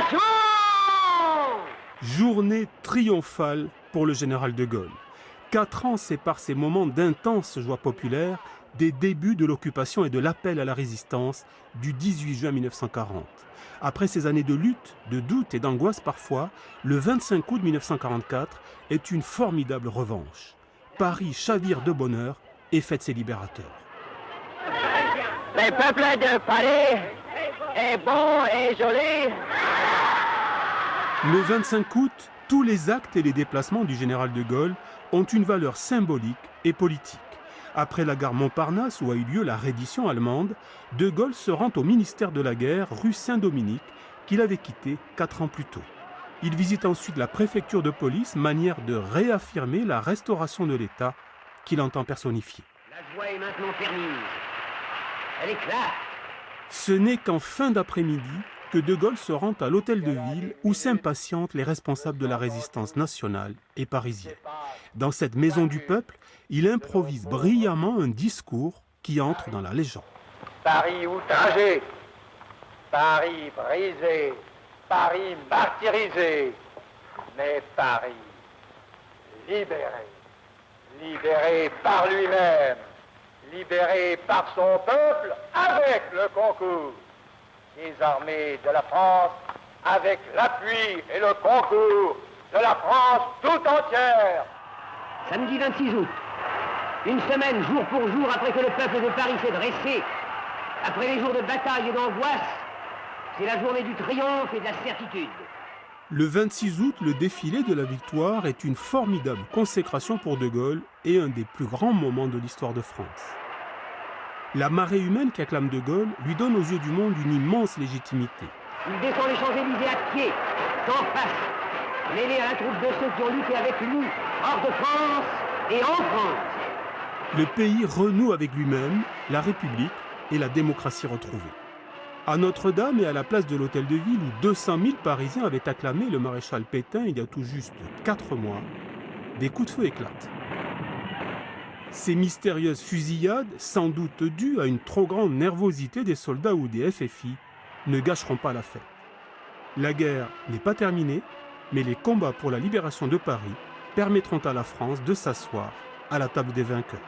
Libération! Journée triomphale pour le général de Gaulle. 4 ans séparent ces moments d'intense joie populaire des débuts de l'occupation et de l'appel à la résistance du 18 juin 1940. Après ces années de lutte, de doute et d'angoisse parfois, le 25 août 1944 est une formidable revanche. Paris chavire de bonheur et fête ses libérateurs. Le peuple de Paris est bon et joli. Le 25 août, tous les actes et les déplacements du général de Gaulle ont une valeur symbolique et politique. Après la gare Montparnasse où a eu lieu la reddition allemande, de Gaulle se rend au ministère de la guerre rue Saint-Dominique qu'il avait quitté 4 ans plus tôt. Il visite ensuite la préfecture de police, manière de réaffirmer la restauration de l'État qu'il entend personnifier. La joie est maintenant permise. Elle éclate. Ce n'est qu'en fin d'après-midi que de Gaulle se rend à l'hôtel de ville où s'impatientent les responsables de la résistance nationale et parisienne. Dans cette maison du peuple, il improvise brillamment un discours qui entre dans la légende. Paris outragé, Paris brisé, Paris martyrisé, mais Paris libéré, libéré par lui-même, libéré par son peuple avec le concours des armées de la France, avec l'appui et le concours de la France tout entière. Samedi 26 août, une semaine jour pour jour après que le peuple de Paris s'est dressé, après les jours de bataille et d'angoisse, c'est la journée du triomphe et de la certitude. Le 26 août, le défilé de la victoire est une formidable consécration pour de Gaulle et un des plus grands moments de l'histoire de France. La marée humaine qu'acclame de Gaulle lui donne aux yeux du monde une immense légitimité. Il descend les Champs-Élysées à pied, sans face, mêlé à la troupe de ceux qui ont lutté avec lui, hors de France et en France. Le pays renoue avec lui-même, la République et la démocratie retrouvée. À Notre-Dame et à la place de l'Hôtel de Ville où 200 000 Parisiens avaient acclamé le maréchal Pétain il y a tout juste 4 mois, des coups de feu éclatent. Ces mystérieuses fusillades, sans doute dues à une trop grande nervosité des soldats ou des FFI, ne gâcheront pas la fête. La guerre n'est pas terminée, mais les combats pour la libération de Paris permettront à la France de s'asseoir à la table des vainqueurs.